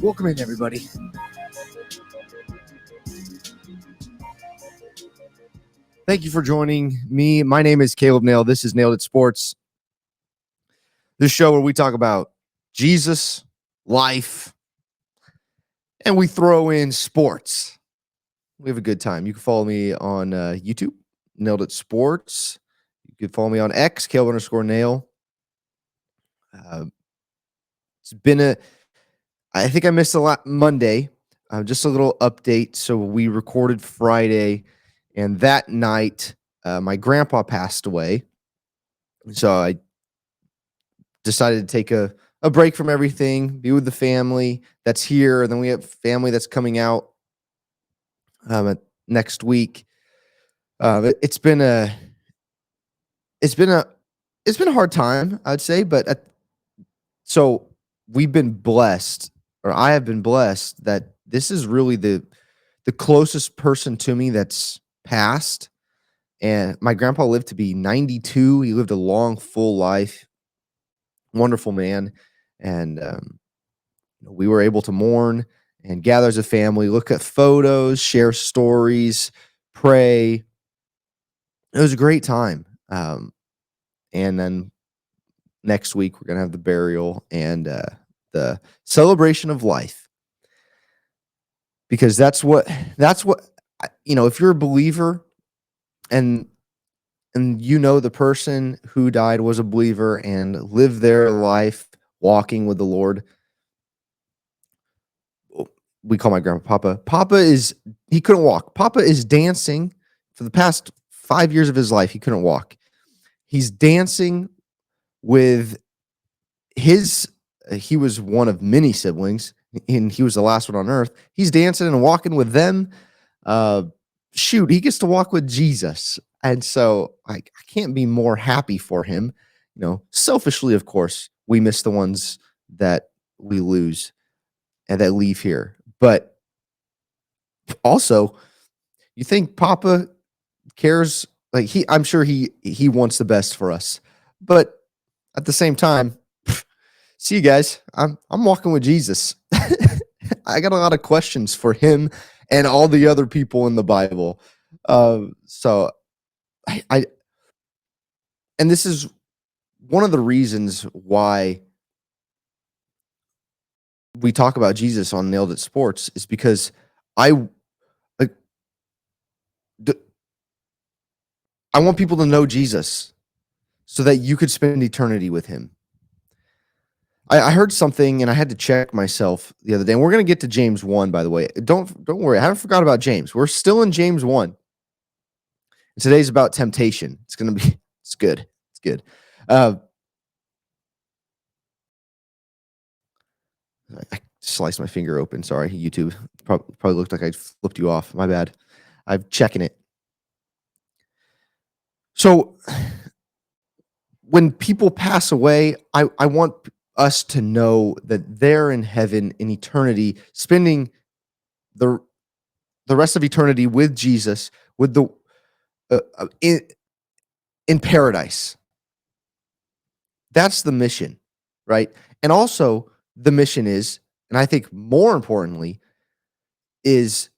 Welcome in, everybody. Thank you for joining me. My name is Caleb Nail. This is Nailed It Sports, this show where we talk about Jesus, life, and we throw in sports. We have a good time. You can follow me on YouTube, Nailed It Sports. You can follow me on X, Caleb_Nail. It's been I think I missed a lot Monday. Just a little update. So we recorded Friday, and that night, my grandpa passed away. So I decided to take a break from everything, be with the family that's here, and then we have family that's coming out next week. It's been a hard time, I'd say, but so we've been blessed, or I have been blessed, that this is really the closest person to me that's passed. And my grandpa lived to be 92. He lived a long, full life. Wonderful man. And we were able to mourn and gather as a family, look at photos, share stories, pray. It was a great time. And then next week, we're going to have the burial and the celebration of life. Because that's what, if you're a believer and the person who died was a believer and lived their life walking with the Lord. We call my grandpa Papa. He couldn't walk. Papa is dancing for the past 5 years of his life. He couldn't walk. He's dancing with he was one of many siblings, and he was the last one on earth. He's dancing and walking with them. He gets to walk with Jesus. And so I can't be more happy for him. Selfishly, of course, we miss the ones that we lose and that leave here. But also, you think Papa cares? I'm sure he wants the best for us. But at the same time, see you guys. I'm walking with Jesus. I got a lot of questions for him and all the other people in the Bible. So and this is one of the reasons why we talk about Jesus on Nailed It Sports, is because I want people to know Jesus so that you could spend eternity with him. I heard something and I had to check myself the other day, and we're going to get to James 1, by the way. Don't worry. I haven't forgot about James. We're still in James 1. And today's about temptation. It's good. It's good. I sliced my finger open. Sorry, YouTube. Probably looked like I flipped you off. My bad. I'm checking it. So when people pass away, I want us to know that they're in heaven in eternity, spending the rest of eternity with Jesus, with the in paradise. That's the mission, right? And also the mission is, and I think more importantly, is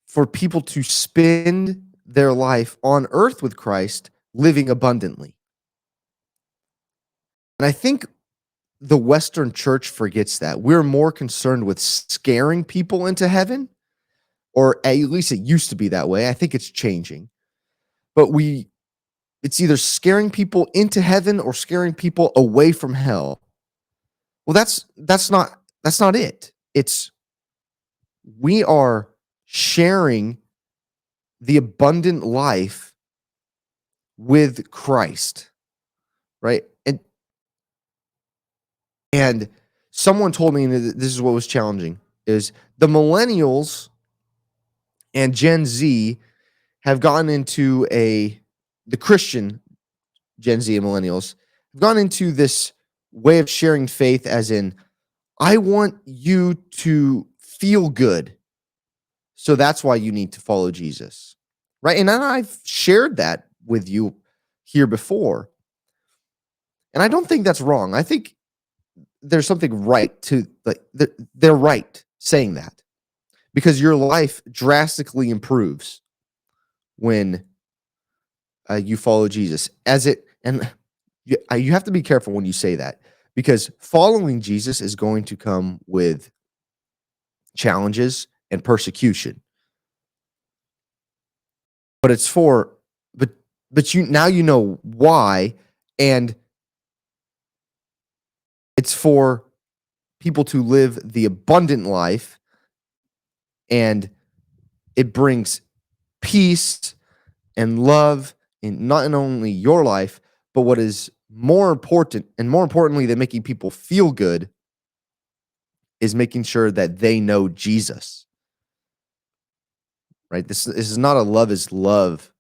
for people to spend their life on earth with Christ, living abundantly. And I think the Western church forgets that. We're more concerned with scaring people into heaven, or at least it used to be that way. I think it's changing. But it's either scaring people into heaven or scaring people away from hell. Well, that's not it. It's we are sharing the abundant life with Christ, right? And someone told me, and this is what was challenging, is the millennials and Gen Z have gone into the Christian Gen Z and millennials have gone into this way of sharing faith as in, I want you to feel good. So that's why you need to follow Jesus. Right. And I've shared that with you here before. And I don't think that's wrong. I think there's something right to they're right saying that because your life drastically improves when you follow Jesus and you have to be careful when you say that because following Jesus is going to come with challenges and persecution. But it's for but you now you know why, and it's for people to live the abundant life, and it brings peace and love in not only your life, but what is more important, and more importantly than making people feel good, is making sure that they know Jesus. Right? This is not a love is love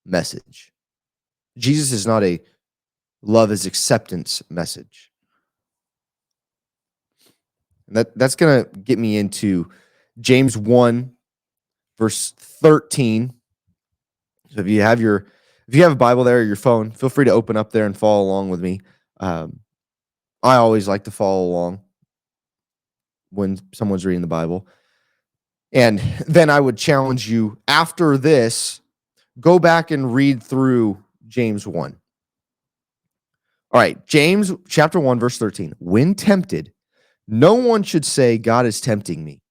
message. Jesus is not a love is acceptance message. And that's going to get me into James 1 verse 13. So if you have a Bible there or your phone, feel free to open up there and follow along with me. I always like to follow along when someone's reading the Bible. And then I would challenge you after this, go back and read through James 1. All right, James chapter 1, verse 13. When tempted, no one should say, God is tempting me.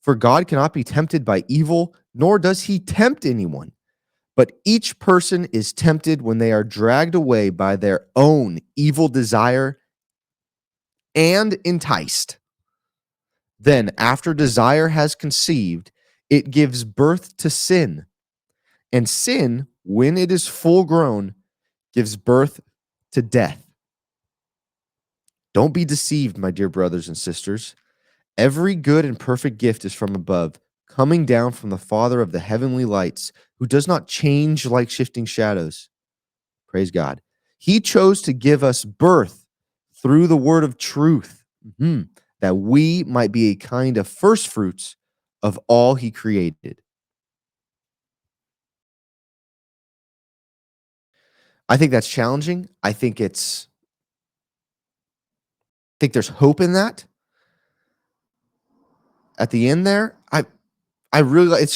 For God cannot be tempted by evil, nor does he tempt anyone. But each person is tempted when they are dragged away by their own evil desire and enticed. Then, after desire has conceived, it gives birth to sin. And sin, when it is full grown, gives birth to death. Don't be deceived, my dear brothers and sisters. Every good and perfect gift is from above, coming down from the Father of the heavenly lights, who does not change like shifting shadows. Praise God. He chose to give us birth through the word of truth, that we might be a kind of first fruits of all he created. I think that's challenging. I think there's hope in that. At the end there, I really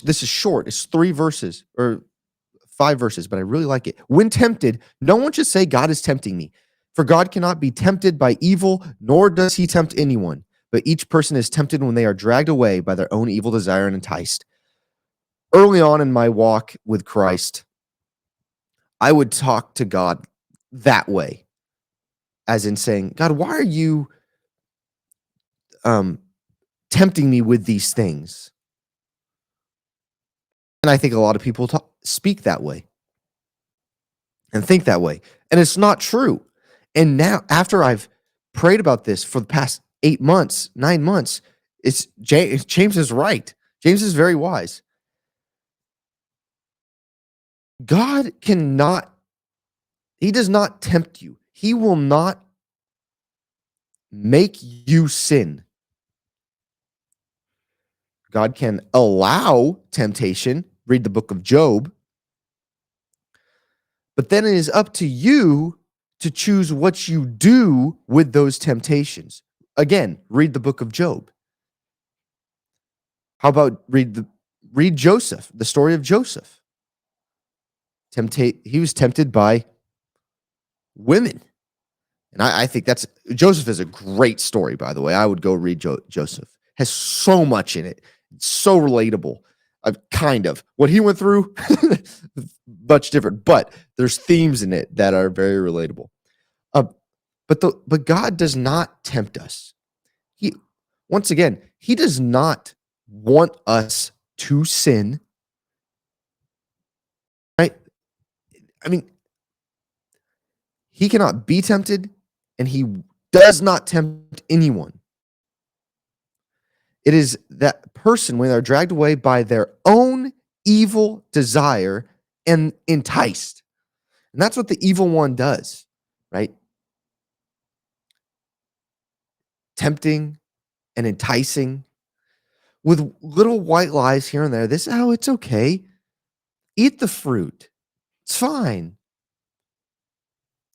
this is short. It's 3 verses or 5 verses, but I really like it. When tempted, no one should say God is tempting me. For God cannot be tempted by evil, nor does he tempt anyone. But each person is tempted when they are dragged away by their own evil desire and enticed. Early on in my walk with Christ, I would talk to God that way, as in saying, God, why are you tempting me with these things? And I think a lot of people speak that way and think that way. And it's not true. And now, after I've prayed about this for the past 8 months, 9 months, James is right. James is very wise. God he does not tempt you. He will not make you sin. God can allow temptation. Read the book of Job. But then it is up to you to choose what you do with those temptations. Again, read the book of Job. How about read Joseph, the story of Joseph? He was tempted by women. And I think Joseph is a great story, by the way. I would go read Joseph. Has so much in it. It's so relatable. Kind of. What he went through, much different. But there's themes in it that are very relatable. But God does not tempt us. Once again, he does not want us to sin. Right? I mean, he cannot be tempted, and he does not tempt anyone. It is that person when they're dragged away by their own evil desire and enticed. And that's what the evil one does, right? Tempting and enticing with little white lies here and there. This, oh, it's okay. Eat the fruit. It's fine.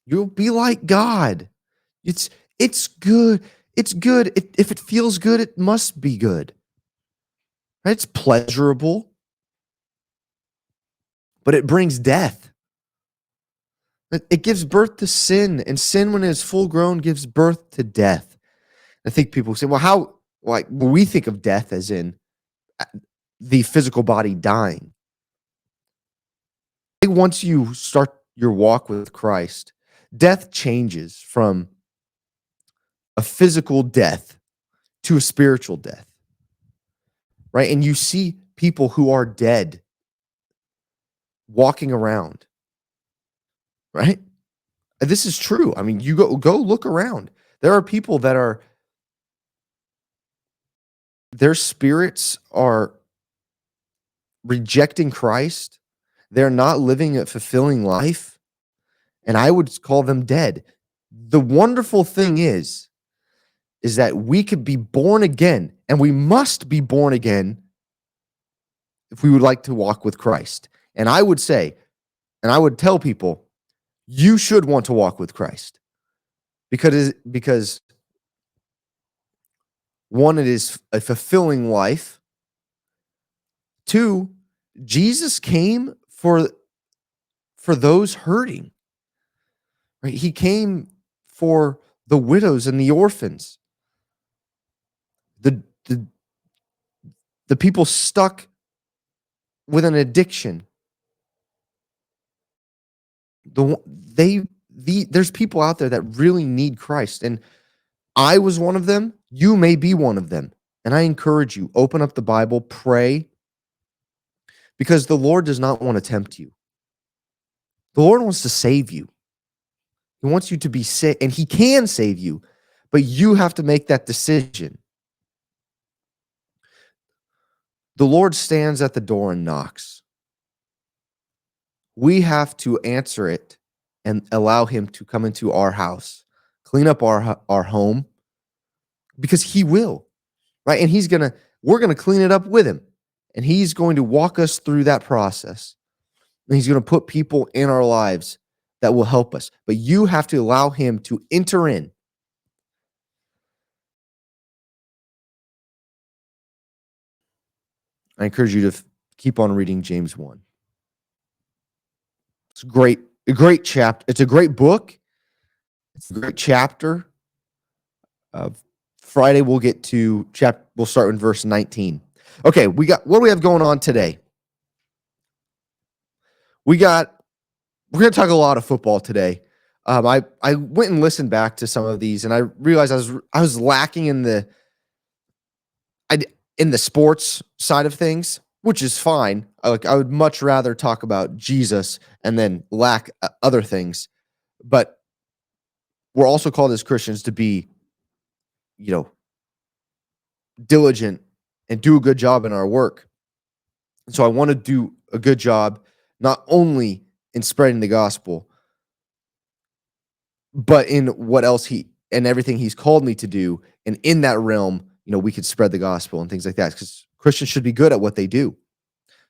You'll be like God. It's it's good. It's good. If it feels good, it must be good. Right? It's pleasurable, but it brings death. It gives birth to sin, and sin, when it is full grown, gives birth to death. I think people say, well, how, like, we think of death as in the physical body dying. I think once you start your walk with Christ, death changes from a physical death to a spiritual death, right? And you see people who are dead walking around, right? This is true. I mean, you go look around. There are people that are, their spirits are rejecting Christ. They're not living a fulfilling life, and I would call them dead. The wonderful thing is that we could be born again, and we must be born again if we would like to walk with Christ. And I would say, and I would tell people, you should want to walk with Christ because one, it is a fulfilling life. Two, Jesus came for those hurting. Right? He came for the widows and the orphans, the the, the people stuck with an addiction. There's people out there that really need Christ, and I was one of them. You may be one of them, and I encourage you, open up the Bible, pray, because the Lord does not want to tempt you. The Lord wants to save you. He wants you to be saved, and He can save you, but you have to make that decision. The Lord stands at the door and knocks. We have to answer it and allow Him to come into our house, clean up our home, because He will, right? And we're going to clean it up with Him, and He's going to walk us through that process. And He's going to put people in our lives that will help us. But you have to allow Him to enter in. I encourage you to keep on reading James 1. It's a great chapter. It's a great book. It's a great chapter. Friday we'll get to we'll start in verse 19. Okay, what do we have going on today? We're going to talk a lot of football today. I went and listened back to some of these, and I realized I was lacking in the sports side of things, which is fine. I would much rather talk about Jesus and then lack other things. But we're also called as Christians to be, diligent and do a good job in our work. And so I want to do a good job, not only in spreading the gospel, but in what else and everything He's called me to do. And in that realm, we could spread the gospel and things like that, because Christians should be good at what they do.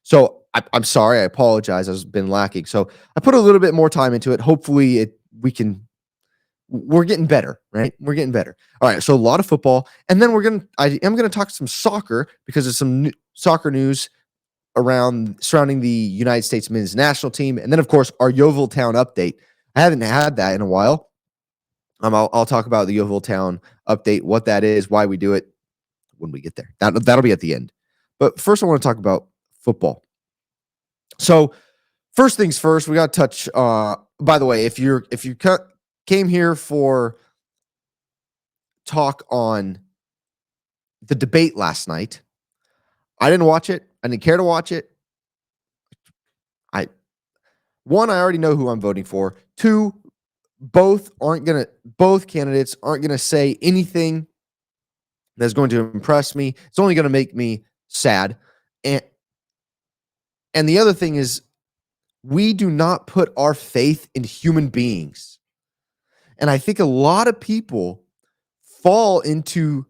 So I'm sorry, I apologize. I've been lacking. So I put a little bit more time into it. Hopefully we're getting better, right? We're getting better. All right. So a lot of football. And then I am going to talk some soccer, because there's some soccer news surrounding the United States men's national team. And then, of course, our Yeovil Town update. I haven't had that in a while. I'll talk about the Yeovil Town update, what that is, why we do it when we get there. That'll be at the end. But first, I want to talk about football. So first things first, we got to touch. By the way, if you came here for talk on the debate last night, I didn't watch it. I didn't care to watch it. I already know who I'm voting for. Two, both candidates aren't gonna say anything that's going to impress me. It's only going to make me sad. And and the other thing is we do not put our faith in human beings. And I think a lot of people fall into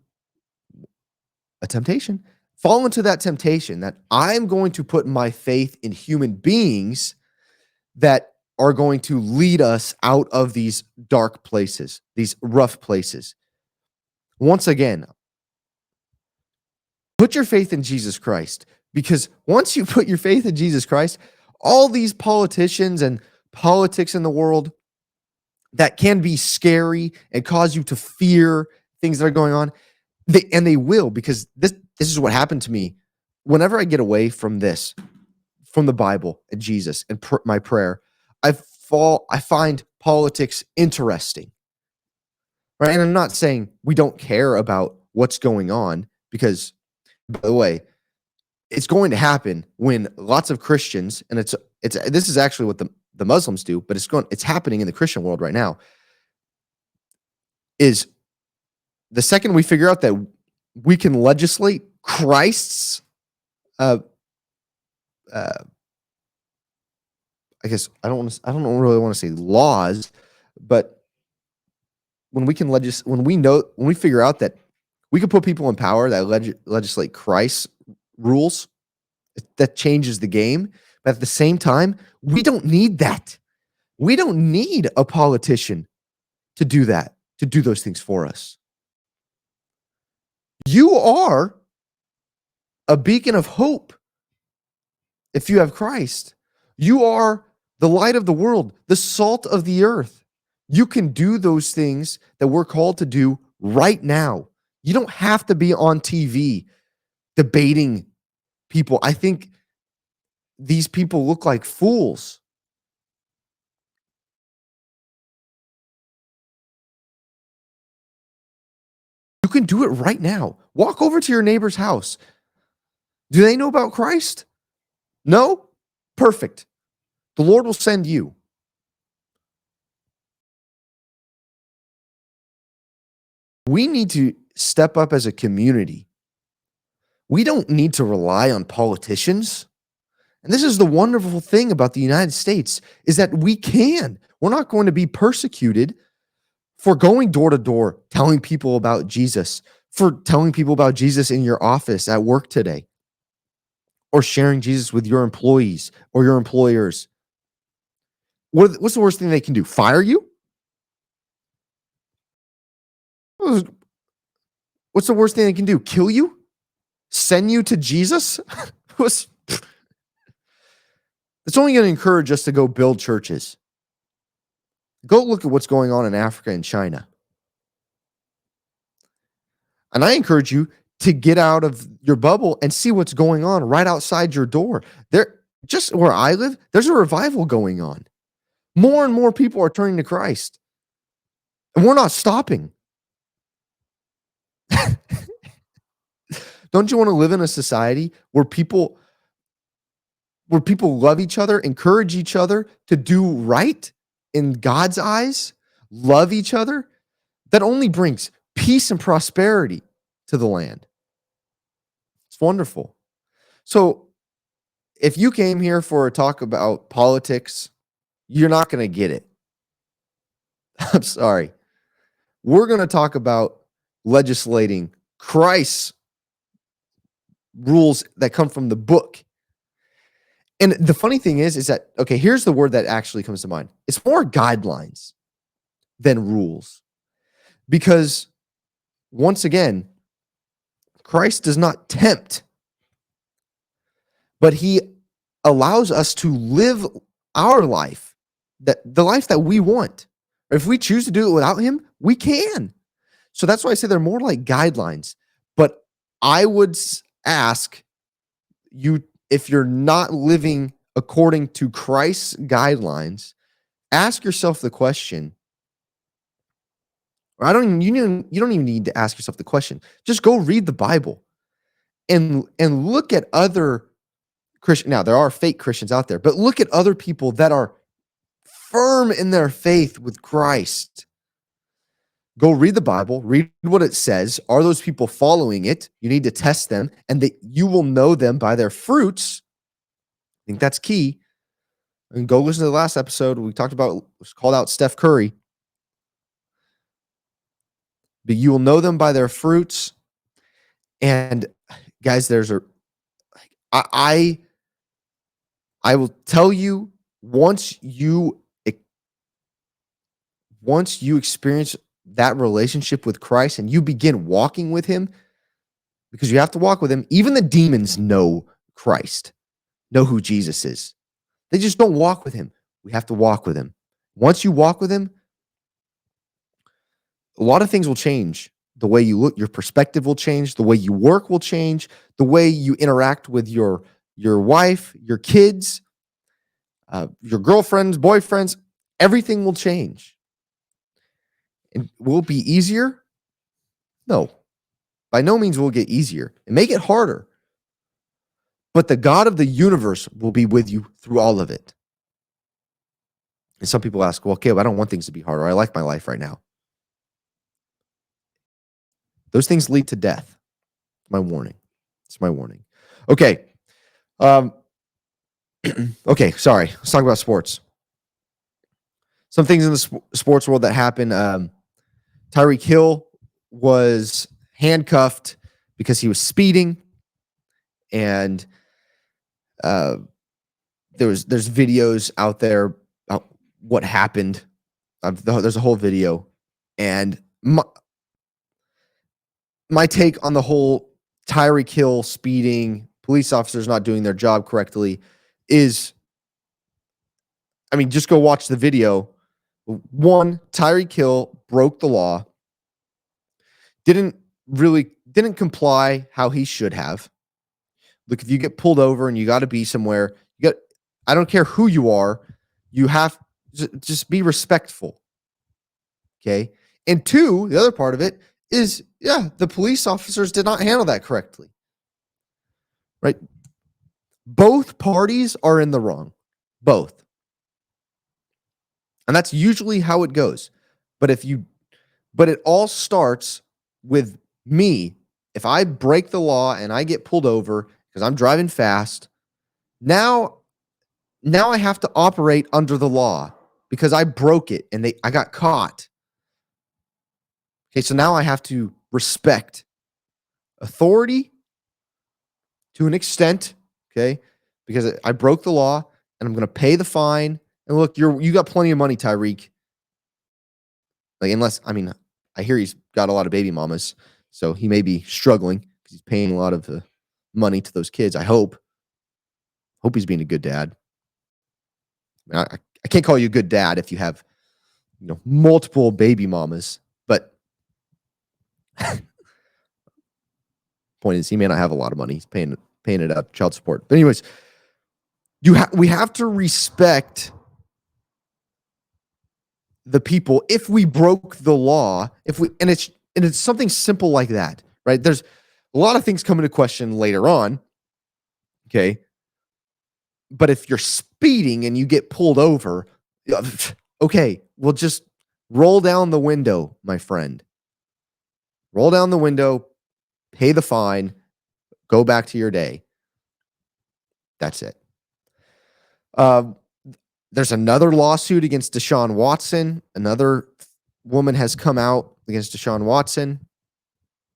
a temptation, fall into that temptation that I'm going to put my faith in human beings that are going to lead us out of these dark places, these rough places. Once again, put your faith in Jesus Christ, because once you put your faith in Jesus Christ, all these politicians and politics in the world that can be scary and cause you to fear things that are going on, they will, because this is what happened to me. Whenever I get away from this, from the Bible and Jesus and my prayer, I find politics interesting, right? And I'm not saying we don't care about what's going on, because, by the way, it's going to happen when lots of Christians, and it's this is actually what the Muslims do, but it's happening in the Christian world right now, is the second we figure out that we can legislate Christ's uh, I guess I don't really want to say laws, but when we figure out that we can put people in power that legislate Christ's rules, that changes the game. But at the same time, we don't need that. We don't need a politician to do that, to do those things for us. You are a beacon of hope if you have Christ. You are the light of the world, the salt of the earth. You can do those things that we're called to do right now. You don't have to be on TV debating people. I think these people look like fools. You can do it right now. Walk over to your neighbor's house. Do they know about Christ? No? Perfect. The Lord will send you. We need to step up as a community. We don't need to rely on politicians. And this is the wonderful thing about the United States, is that we can. We're not going to be persecuted for going door to door, telling people about Jesus, for telling people about Jesus in your office at work today, or sharing Jesus with your employees or your employers. What's the worst thing they can do? Fire you? What's the worst thing they can do? Kill you? Send you to Jesus? It's only going to encourage us to go build churches. Go look at what's going on in Africa and China. And I encourage you to get out of your bubble and see what's going on right outside your door. Just where I live, there's a revival going on. More and more people are turning to Christ. And we're not stopping. Don't you want to live in a society where people love each other, encourage each other to do right in God's eyes, love each other? That only brings peace and prosperity to the land. It's wonderful. So if you came here for a talk about politics, you're not going to get it. I'm sorry. We're going to talk about legislating Christ's rules that come from the book. And the funny thing is that, okay, here's the word that actually comes to mind. It's more guidelines than rules. Because once again, Christ does not tempt, but he allows us to live our life, the life that we want. If we choose to do it without him, we can. So that's why I say they're more like guidelines. But I would ask you, if you're not living according to Christ's guidelines, ask yourself the question. Or you don't even need to ask yourself the question. Just go read the Bible and look at other Christians. Now, there are fake Christians out there, but look at other people that are firm in their faith with Christ. Go read the Bible, read what it says. Are those people following it? You need to test them, and that you will know them by their fruits. I think that's key. And go listen to the last episode. We talked about, called out Steph Curry. But you will know them by their fruits. And guys, I will tell you, once you experience that relationship with Christ and you begin walking with him, because you have to walk with him, even the demons know Christ, know who Jesus is. They just don't walk with him. We have to walk with him. Once you walk with him, a lot of things will change. The way you look, your perspective will change. The way you work will change. The way you interact with your wife, your kids, your girlfriends, boyfriends, everything will change. And will it be easier? No. By no means will it get easier. And make it harder. But the God of the universe will be with you through all of it. And some people ask, well, Caleb, I don't want things to be harder. I like my life right now. Those things lead to death. My warning. It's my warning. Okay. Okay, sorry. Let's talk about sports. Some things in the sports world that happened. Tyreek Hill was handcuffed because he was speeding, and there's videos out there about what happened. There's a whole video, and my take on the whole Tyreek Hill speeding, police officers not doing their job correctly is, I mean, just go watch the video. One, Tyreek Hill broke the law, didn't comply how he should have. Look, if you get pulled over and you got to be somewhere, I don't care who you are, you have to just be respectful. Okay. And two, the other part of it is, the police officers did not handle that correctly. Right? Both parties are in the wrong. Both. And that's usually how it goes. But it all starts with me. If I break the law and I get pulled over because I'm driving fast, now I have to operate under the law because I broke it and I got caught. Okay, so now I have to respect authority to an extent, okay? Because I broke the law and I'm going to pay the fine. And look, you got plenty of money, Tyreek. Like, I hear he's got a lot of baby mamas, so he may be struggling because he's paying a lot of money to those kids. I hope he's being a good dad. I can't call you a good dad if you have, multiple baby mamas, but point is, he may not have a lot of money. He's paying it up, child support. But anyways, we have to respect the people. If we broke the law, and it's something simple like that, right? There's a lot of things come into question later on. Okay. But if you're speeding and you get pulled over, okay, well, just roll down the window, my friend. Roll down the window, pay the fine, go back to your day. That's it. There's another lawsuit against Deshaun Watson. Another woman has come out against Deshaun Watson.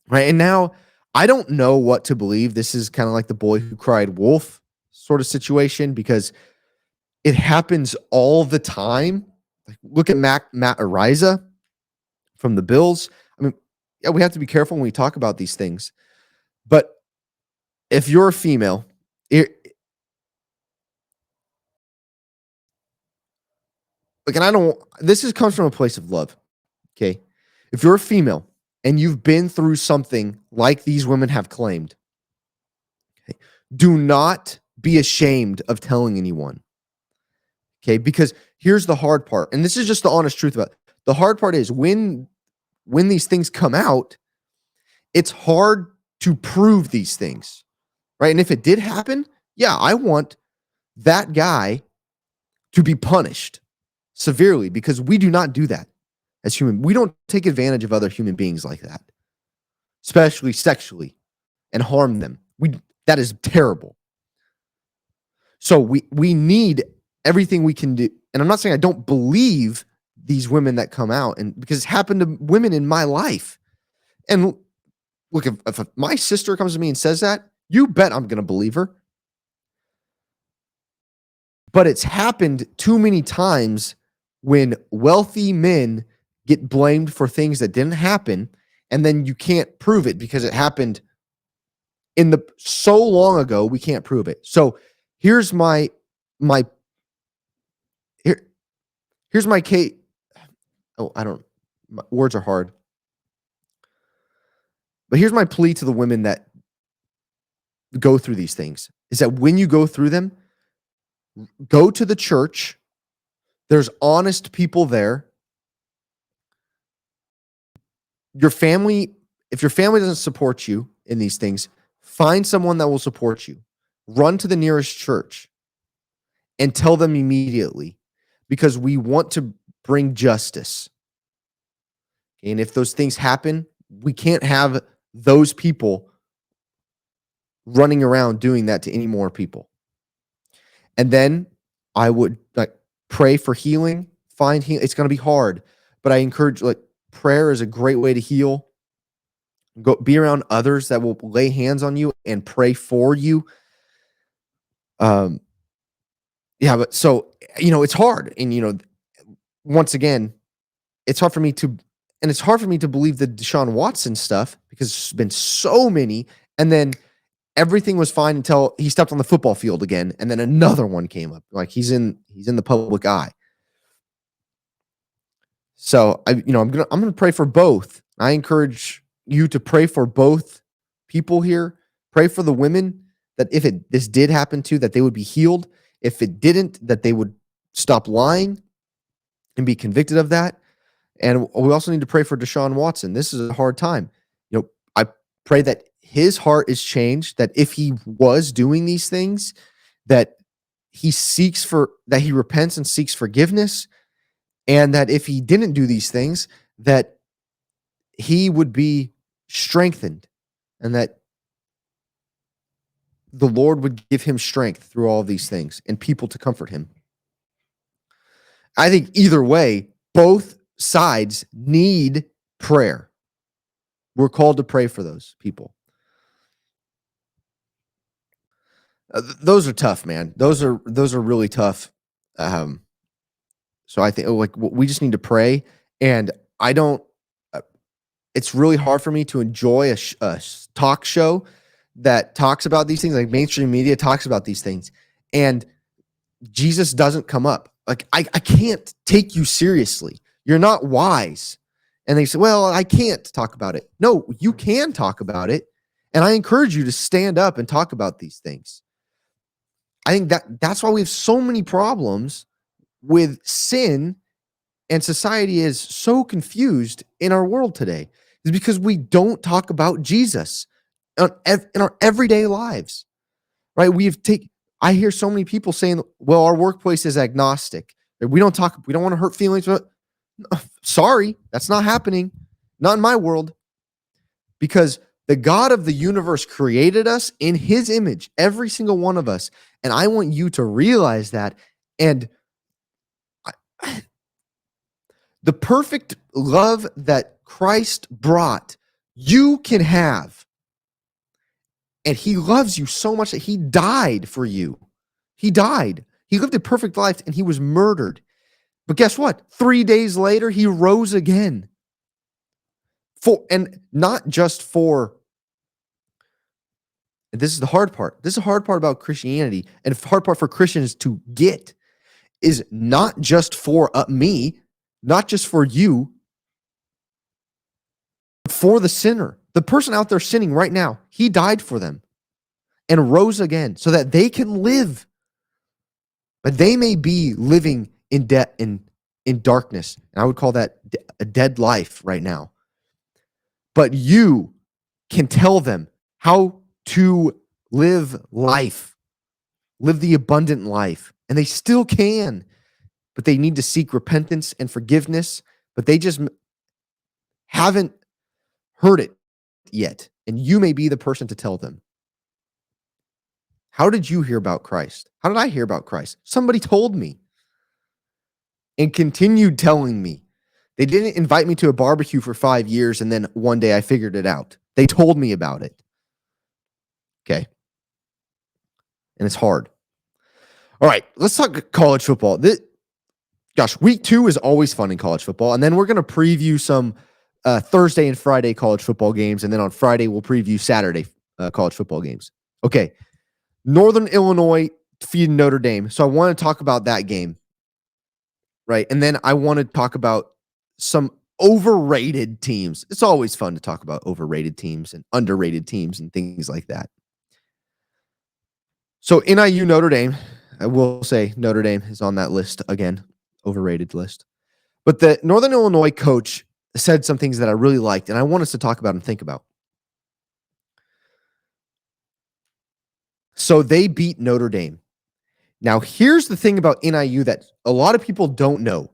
Right. And now I don't know what to believe. This is kind of like the boy who cried wolf sort of situation, because it happens all the time. Like, look at Matt Ariza from the Bills. I mean, we have to be careful when we talk about these things. But if you're a female, this comes from a place of love. Okay. If you're a female and you've been through something like these women have claimed, okay, do not be ashamed of telling anyone. Okay. Because here's the hard part. And this is just the honest truth about it. The hard part is when these things come out, it's hard to prove these things. Right. And if it did happen, I want that guy to be punished severely, because we do not do that. as human. We don't take advantage of other human beings like that, especially sexually, and harm them. That is terrible. So we need everything we can do. And I'm not saying I don't believe these women that come out, and because it's happened to women in my life. And look, if my sister comes to me and says that, you bet I'm going to believe her. But it's happened too many times when wealthy men get blamed for things that didn't happen, and then you can't prove it because it happened so long ago, we can't prove it. So here's my case. Oh, words are hard. But here's my plea to the women that go through these things, is that when you go through them, go to the church. There's honest people there. Your family, if your family doesn't support you in these things, find someone that will support you. Run to the nearest church and tell them immediately, because we want to bring justice. And if those things happen, we can't have those people running around doing that to any more people. And then I would pray for healing, find healing. It's going to be hard, but I encourage, prayer is a great way to heal. Go be around others that will lay hands on you and pray for you. Yeah, but so, it's hard. And, once again, it's hard for me to believe the Deshaun Watson stuff, because there's been so many. And then everything was fine until he stepped on the football field again. And then another one came up. Like he's in the public eye. So I'm going to pray for both. I encourage you to pray for both people here. Pray for the women that if this did happen to, that they would be healed. If it didn't, that they would stop lying and be convicted of that. And we also need to pray for Deshaun Watson. This is a hard time. I pray that his heart is changed, that if he was doing these things, that he repents and seeks forgiveness, and that if he didn't do these things, that he would be strengthened, and that the Lord would give him strength through all of these things and people to comfort him. I think either way, both sides need prayer. We're called to pray for those people. Those are tough, man. Those are really tough. So I think we just need to pray. And I don't. It's really hard for me to enjoy a talk show that talks about these things, like mainstream media talks about these things, and Jesus doesn't come up. Like I can't take you seriously. You're not wise. And they say, well, I can't talk about it. No, you can talk about it. And I encourage you to stand up and talk about these things. I think that's why we have so many problems with sin, and society is so confused in our world today, is because we don't talk about Jesus in our everyday lives, right? I hear so many people saying, well, our workplace is agnostic. We don't want to hurt feelings. But sorry, that's not happening. Not in my world. Because the God of the universe created us in his image, every single one of us. And I want you to realize that. And the perfect love that Christ brought, you can have. And he loves you so much that he died for you. He died. He lived a perfect life and he was murdered. But guess what? 3 days later, he rose again. And not just for, and this is the hard part. This is the hard part about Christianity, and the hard part for Christians to get, is not just for me, not just for you, but for the sinner. The person out there sinning right now, he died for them and rose again so that they can live. But they may be living in debt, in darkness. And I would call that a dead life right now. But you can tell them how to live life, live the abundant life. And they still can. But they need to seek repentance and forgiveness. but they just haven't heard it yet. And you may be the person to tell them. How did you hear about Christ? How did I hear about Christ? Somebody told me and continued telling me. They didn't invite me to a barbecue for 5 years and then one day I figured it out. They told me about it. Okay. And it's hard. All right, let's talk college football. Week 2 is always fun in college football. And then we're going to preview some Thursday and Friday college football games. And then on Friday, we'll preview Saturday college football games. Okay. Northern Illinois defeated Notre Dame. So I want to talk about that game. Right. And then I want to talk about some overrated teams. It's always fun to talk about overrated teams and underrated teams and things like that. So NIU Notre Dame, I will say Notre Dame is on that list again, overrated list. But the Northern Illinois coach said some things that I really liked, and I want us to talk about and think about. So they beat Notre Dame. Now, here's the thing about NIU that a lot of people don't know.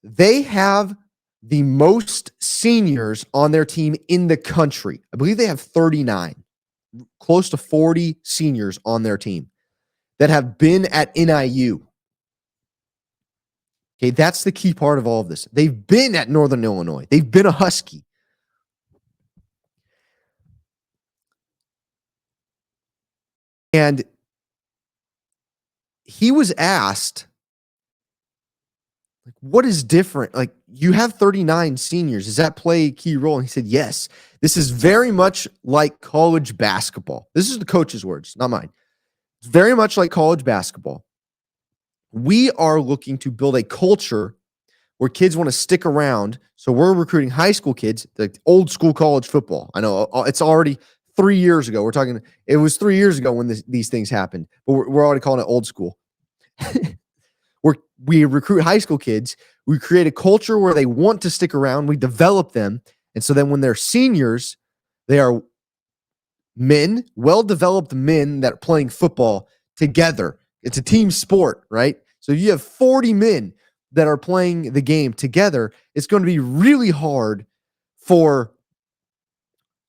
They have the most seniors on their team in the country. I believe they have 39, close to 40 seniors on their team that have been at NIU. Okay, that's the key part of all of this. They've been at Northern Illinois. They've been a Husky. And he was asked, like, what is different? Like, you have 39 seniors. Does that play a key role? And he said, yes. This is very much like college basketball. This is the coach's words, not mine. It's very much like college basketball. We are looking to build a culture where kids want to stick around. So we're recruiting high school kids, like old school college football. I know it's already 3 years ago. It was 3 years ago when these things happened, but we're already calling it old school. We recruit high school kids. We create a culture where they want to stick around. We develop them. And so then when they're seniors, they are men, well-developed men that are playing football together. It's a team sport, right? So you have 40 men that are playing the game together. It's going to be really hard for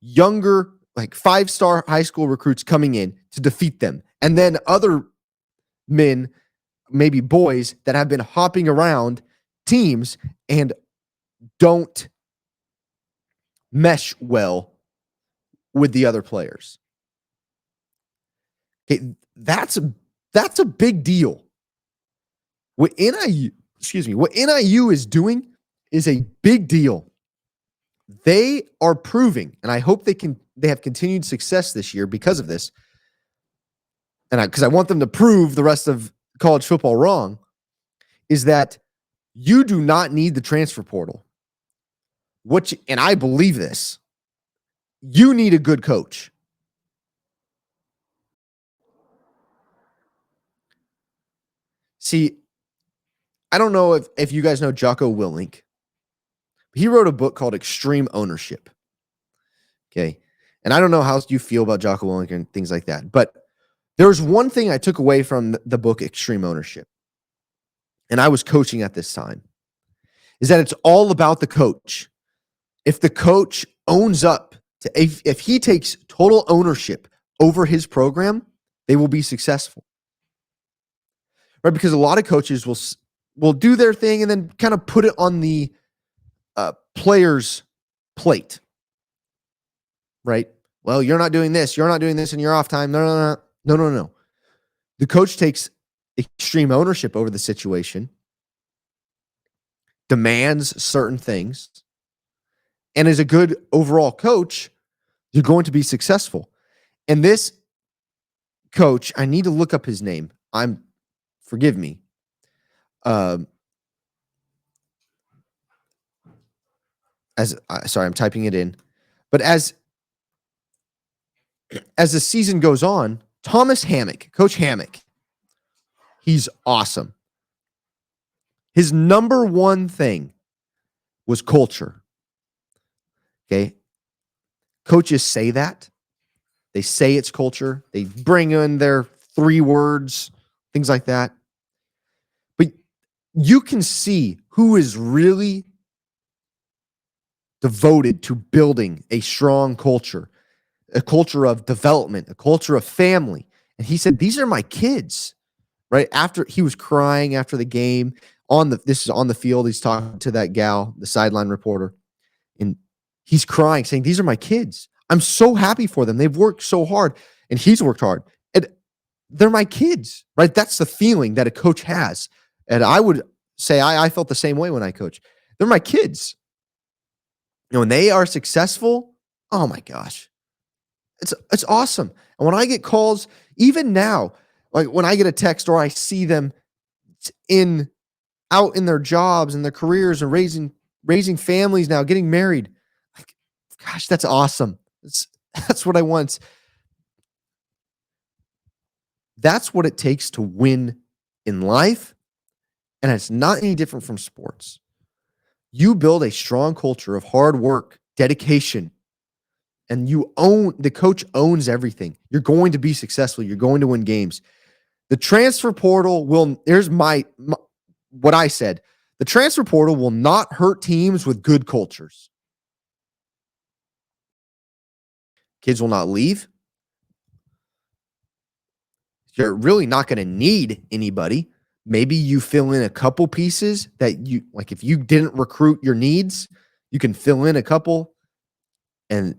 younger, like 5-star high school recruits coming in to defeat them. And then other men, maybe boys, that have been hopping around teams and don't mesh well with the other players. Okay, that's a big deal. What NIU is doing is a big deal. They are proving, and I hope they have continued success this year because of this. And because I want them to prove the rest of college football wrong, is that you do not need the transfer portal. And I believe this. You need a good coach. See, I don't know if you guys know Jocko Willink. He wrote a book called Extreme Ownership. Okay. And I don't know how you feel about Jocko Willink and things like that. But there's one thing I took away from the book Extreme Ownership, and I was coaching at this time, is that it's all about the coach. If the coach owns up to, if he takes total ownership over his program, they will be successful. Right? Because a lot of coaches will do their thing and then kind of put it on the player's plate. Right? Well, you're not doing this in your off time. No. The coach takes extreme ownership over the situation, demands certain things, and as a good overall coach, you're going to be successful. And this coach, I need to look up his name. Forgive me. Sorry, I'm typing it in. But as the season goes on, Thomas Hammock, Coach Hammock, he's awesome. His number one thing was culture. Okay. Coaches say that. They say it's culture. They bring in their 3 words, things like that. But you can see who is really devoted to building a strong culture, a culture of development, a culture of family. And he said, these are my kids, right? After he was crying after the game this is on the field. He's talking to that gal, the sideline reporter, and he's crying saying, these are my kids. I'm so happy for them. They've worked so hard and he's worked hard and they're my kids, right? That's the feeling that a coach has. And I would say, I felt the same way when I coach. They're my kids. When they are successful, oh my gosh, it's awesome. And when I get calls, even now, like when I get a text or I see them out in their jobs and their careers and raising families now, getting married, like, gosh, that's awesome. That's what I want. That's what it takes to win in life, and it's not any different from sports. You build a strong culture of hard work, dedication, and the coach owns everything. You're going to be successful. You're going to win games. The transfer portal here's what I said. The transfer portal will not hurt teams with good cultures. Kids will not leave. You're really not going to need anybody. Maybe you fill in a couple pieces that like if you didn't recruit your needs, you can fill in a couple and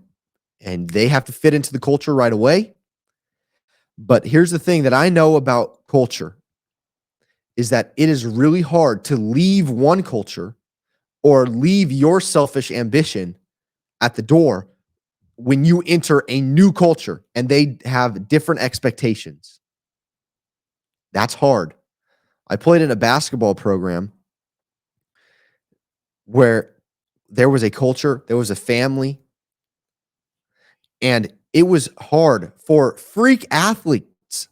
they have to fit into the culture right away. But here's the thing that I know about culture is that it is really hard to leave one culture or leave your selfish ambition at the door when you enter a new culture and they have different expectations. That's hard. I played in a basketball program where there was a culture, there was a family, and it was hard for freak athletes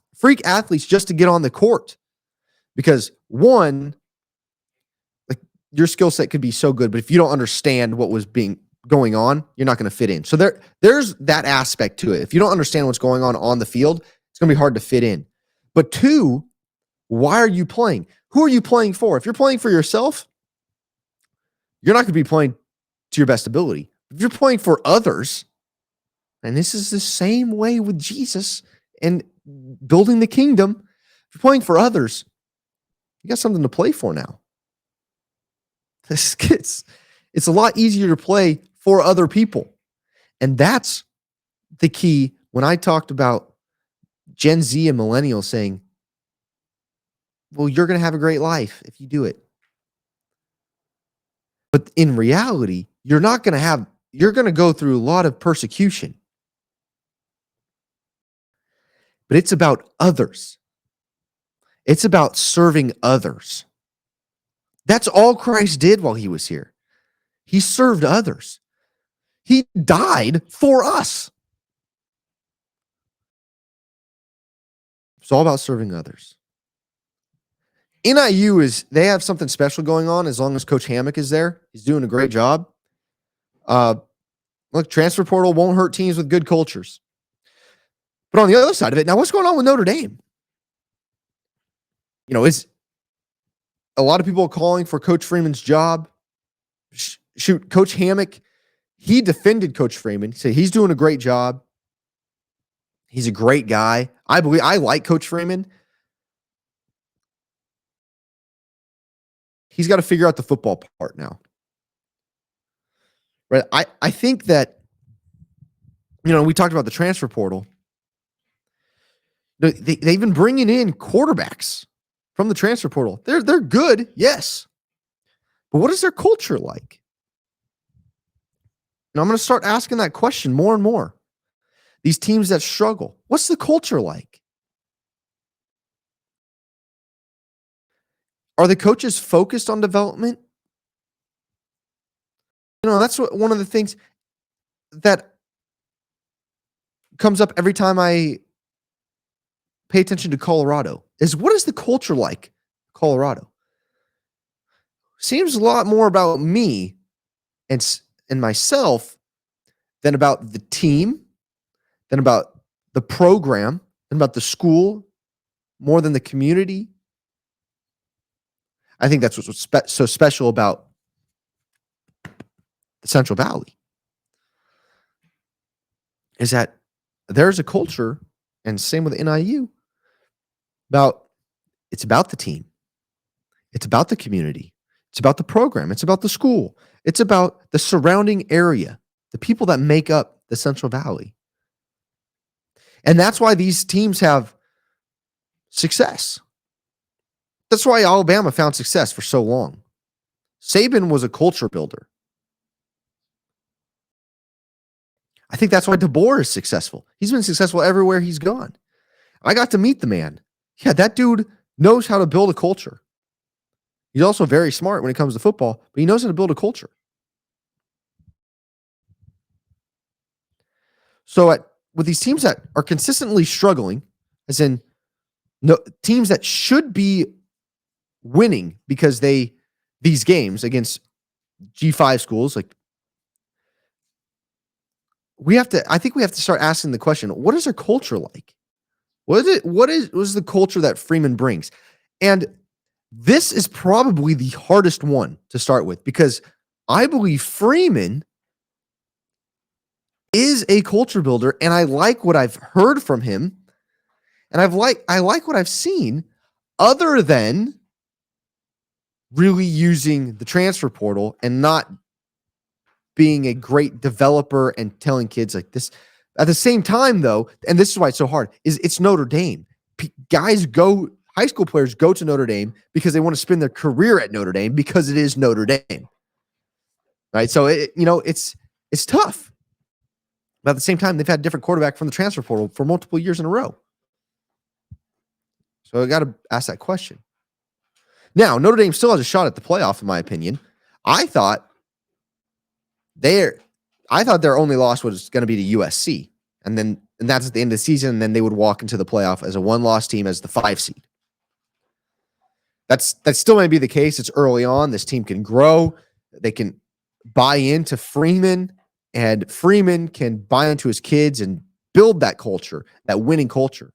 just to get on the court because one, like your skill set could be so good, but if you don't understand what was going on, you're not going to fit in. So there's that aspect to it. If you don't understand what's going on the field, it's going to be hard to fit in. But two, why are you playing? Who are you playing for? If you're playing for yourself, you're not going to be playing to your best ability. If you're playing for others, and this is the same way with Jesus and building the kingdom, if you're playing for others, you got something to play for now. It's a lot easier to play for other people. And that's the key when I talked about Gen Z and millennials saying, well, you're going to have a great life if you do it. But in reality, you're going to go through a lot of persecution. But it's about others. It's about serving others. That's all Christ did while he was here. He served others. He died for us. It's all about serving others. NIU they have something special going on as long as Coach Hammock is there. He's doing a great job. Look, transfer portal won't hurt teams with good cultures. But on the other side of it, now what's going on with Notre Dame? Is a lot of people calling for Coach Freeman's job. Shoot, Coach Hammock, he defended Coach Freeman. He said he's doing a great job. He's a great guy. I like Coach Freeman. He's got to figure out the football part now. Right? I think that, we talked about the transfer portal. They've been bringing in quarterbacks from the transfer portal. They're good, yes. But what is their culture like? And I'm going to start asking that question more and more. These teams that struggle, what's the culture like? Are the coaches focused on development? That's one of the things that comes up every time I pay attention to Colorado is what is the culture like? Colorado seems a lot more about me and myself than about the team, than about the program, than about the school, more than the community. I think that's what's so special about the Central Valley is that there's a culture, and same with NIU, it's about the team. It's about the community. It's about the program. It's about the school. It's about the surrounding area, the people that make up the Central Valley. And that's why these teams have success. That's why Alabama found success for so long. Saban was a culture builder. I think that's why DeBoer is successful. He's been successful everywhere he's gone. I got to meet the man. Yeah, that dude knows how to build a culture. He's also very smart when it comes to football, but he knows how to build a culture. So with these teams that are consistently struggling, as in teams that should be winning because these games against G5 schools, like I think we have to start asking the question, what is their culture like? What is the culture that Freeman brings? And this is probably the hardest one to start with because I believe Freeman is a culture builder, and I like what I've heard from him, and I like what I've seen, other than really using the transfer portal and not being a great developer and telling kids like this. At the same time, though, and this is why it's so hard, is it's Notre Dame. High school players go to Notre Dame because they want to spend their career at Notre Dame because it is Notre Dame. Right? So it's tough. But at the same time, they've had a different quarterback from the transfer portal for multiple years in a row. So I got to ask that question. Now, Notre Dame still has a shot at the playoff, in my opinion. I thought their only loss was going to be to USC, and that's at the end of the season, and then they would walk into the playoff as a one-loss team as the 5 seed. That still may be the case. It's early on. This team can grow. They can buy into Freeman, and Freeman can buy into his kids and build that culture, that winning culture.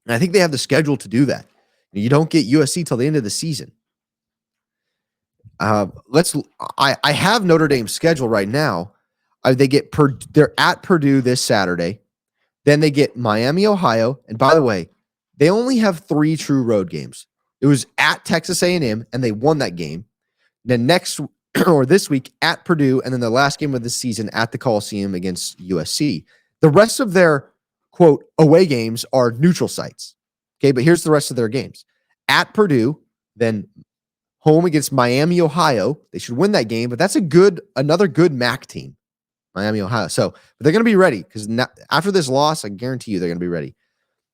And I think they have the schedule to do that. You don't get USC till the end of the season. I have Notre Dame's schedule right now. They're at Purdue this Saturday. Then they get Miami, Ohio. And by the way, they only have 3 true road games. It was at Texas A&M, and they won that game. Then this week at Purdue, and then the last game of the season at the Coliseum against USC. The rest of their, quote, away games are neutral sites. Okay, but here's the rest of their games. At Purdue, then home against Miami, Ohio. They should win that game, but that's another good MAC team, Miami, Ohio. So they're going to be ready because after this loss, I guarantee you they're going to be ready.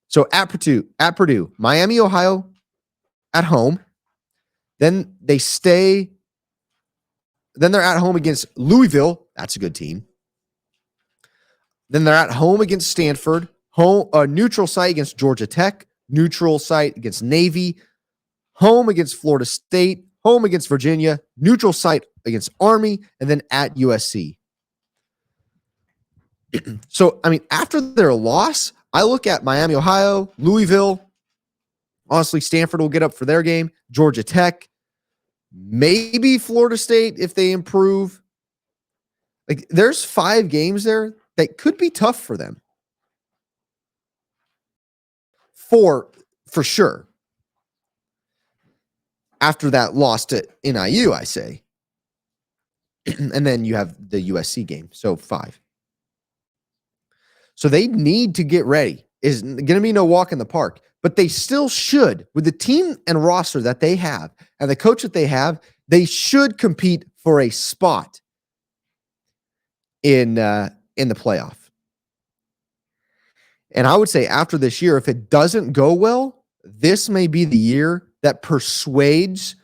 So at Purdue, Miami, Ohio, at home. Then they're at home against Louisville. That's a good team. Then they're at home against Stanford. Neutral site against Georgia Tech. Neutral site against Navy. Home against Florida State. Home against Virginia. Neutral site against Army. And then at USC. So, after their loss, I look at Miami, Ohio, Louisville. Honestly, Stanford will get up for their game. Georgia Tech. Maybe Florida State if they improve. Like, there's 5 games there that could be tough for them. For sure. After that loss to NIU, I say. And then you have the USC game. So 5. So they need to get ready. Is going to be no walk in the park. But they still should. With the team and roster that they have and the coach that they have, they should compete for a spot in the playoff. And I would say after this year, if it doesn't go well, this may be the year that persuades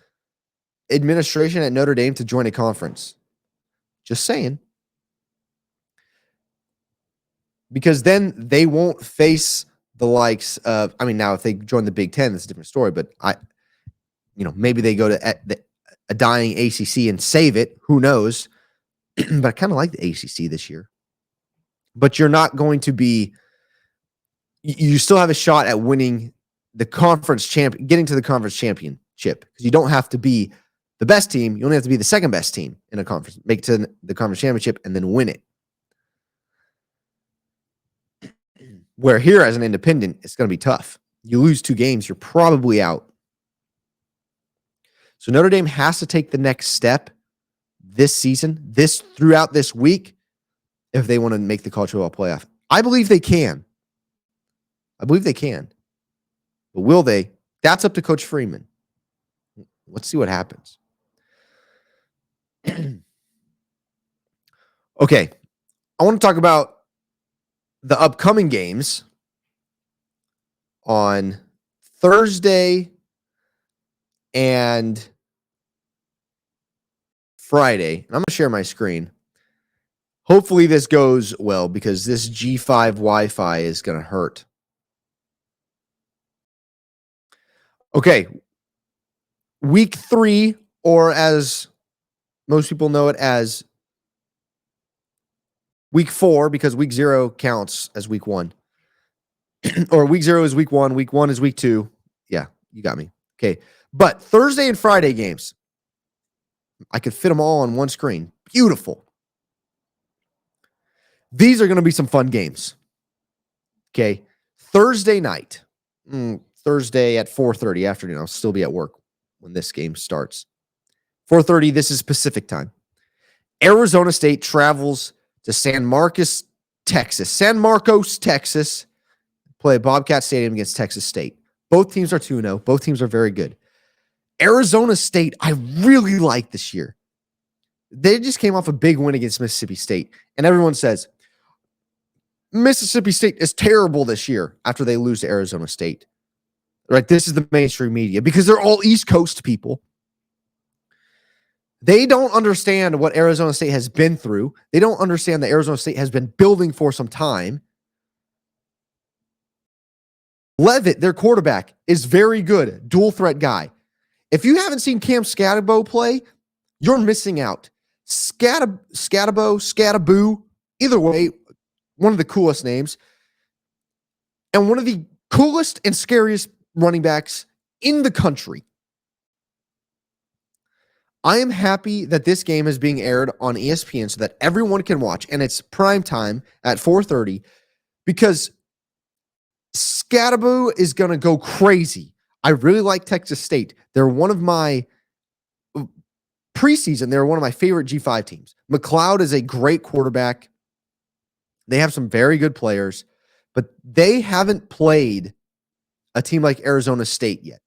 administration at Notre Dame to join a conference. Just saying. Because then they won't face the likes of, now if they join the Big Ten, that's a different story, but maybe they go to a dying ACC and save it. Who knows? But I kind of like the ACC this year. But you're not going to be, you still have a shot at winning the conference getting to the conference championship because you don't have to be the best team. You only have to be the second best team in a conference, make it to the conference championship, and then win it. Where here as an independent, it's going to be tough. You lose 2 games, you're probably out. So Notre Dame has to take the next step this season, throughout this week, if they want to make the college football playoff. I believe they can. But will they? That's up to Coach Freeman. Let's see what happens. Okay. I want to talk about the upcoming games on Thursday and Friday. And I'm going to share my screen. Hopefully this goes well because this G5 Wi-Fi is going to hurt. Okay. Week 3, or as most people know it as week 4, because week 0 counts as week 1. Or week 0 is week 1. Week 1 is week 2. Yeah, you got me. Okay. But Thursday and Friday games, I could fit them all on one screen. Beautiful. These are going to be some fun games. Okay. Thursday night. Thursday at 4:30 afternoon. I'll still be at work when this game starts. 4:30, this is Pacific time. Arizona State travels to San Marcos, Texas. Play at Bobcat Stadium against Texas State. Both teams are 2-0. Both teams are very good. Arizona State, I really like this year. They just came off a big win against Mississippi State. And everyone says, Mississippi State is terrible this year after they lose to Arizona State. Right? This is the mainstream media because they're all East Coast people. They don't understand what Arizona State has been through. They don't understand that Arizona State has been building for some time. Leavitt, their quarterback, is very good. Dual threat guy. If you haven't seen Cam Scatabo play, you're missing out. Scatabo, either way, one of the coolest names. And one of the coolest and scariest running backs in the country. I am happy that this game is being aired on ESPN so that everyone can watch, and it's prime time at 4:30 because Scatabo is going to go crazy. I really like Texas State. They're one of my preseason. They're one of my favorite G5 teams. McLeod is a great quarterback. They have some very good players, but they haven't played a team like Arizona State yet.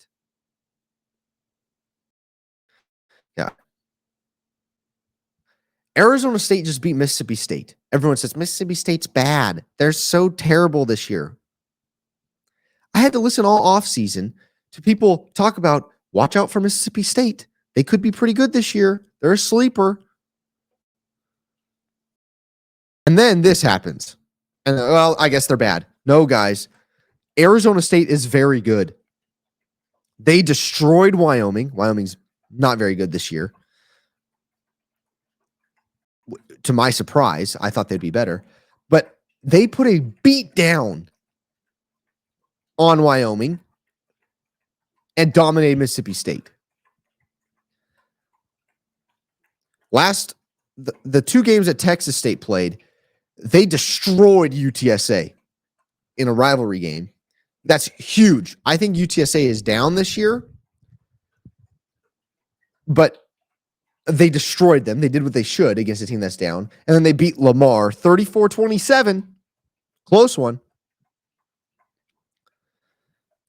Yeah. Arizona State just beat Mississippi State. Everyone says Mississippi State's bad. They're so terrible this year. I had to listen all offseason to people talk about, watch out for Mississippi State. They could be pretty good this year. They're a sleeper. And then this happens. And well, I guess they're bad. No, guys. Arizona State is very good. They destroyed Wyoming. Wyoming's not very good this year. To my surprise, I thought they'd be better. But they put a beat down on Wyoming and dominated Mississippi State. The 2 games that Texas State played, they destroyed UTSA in a rivalry game. That's huge. I think UTSA is down this year, but they destroyed them. They did what they should against a team that's down. And then they beat Lamar 34-27. Close one.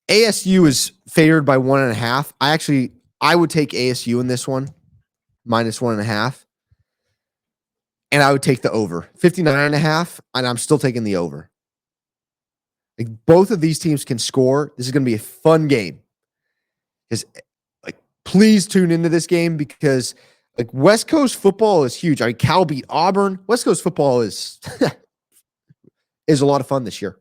ASU is favored by 1.5. I would take ASU in this one, -1.5. And I would take the over. 59.5, and I'm still taking the over. Like, both of these teams can score. This is going to be a fun game. Please tune into this game because West Coast football is huge. Cal beat Auburn. West Coast football is is a lot of fun this year.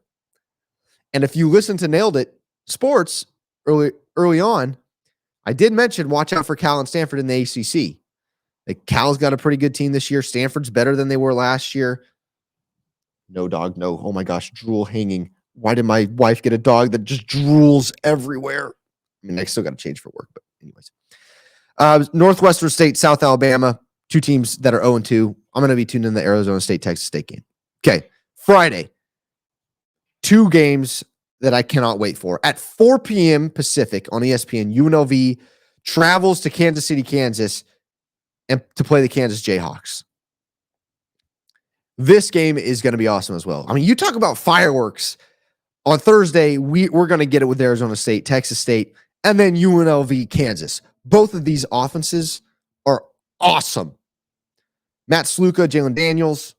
And if you listen to Nailed It Sports early on, I did mention watch out for Cal and Stanford in the ACC. Cal's got a pretty good team this year. Stanford's better than they were last year. No, dog, no. Oh my gosh, drool hanging. Why did my wife get a dog that just drools everywhere? I mean, I still got to change for work, but anyways. Northwestern State, South Alabama, two teams that are 0-2. I'm going to be tuned in the Arizona State, Texas State game. Okay, Friday, two games that I cannot wait for. At 4 p.m. Pacific on ESPN, UNLV travels to Kansas City, Kansas, and to play the Kansas Jayhawks. This game is going to be awesome as well. I mean, you talk about fireworks. On Thursday, we're going to get it with Arizona State, Texas State, and then UNLV, Kansas. Both of these offenses are awesome. Matt Sluka, Jalen Daniels,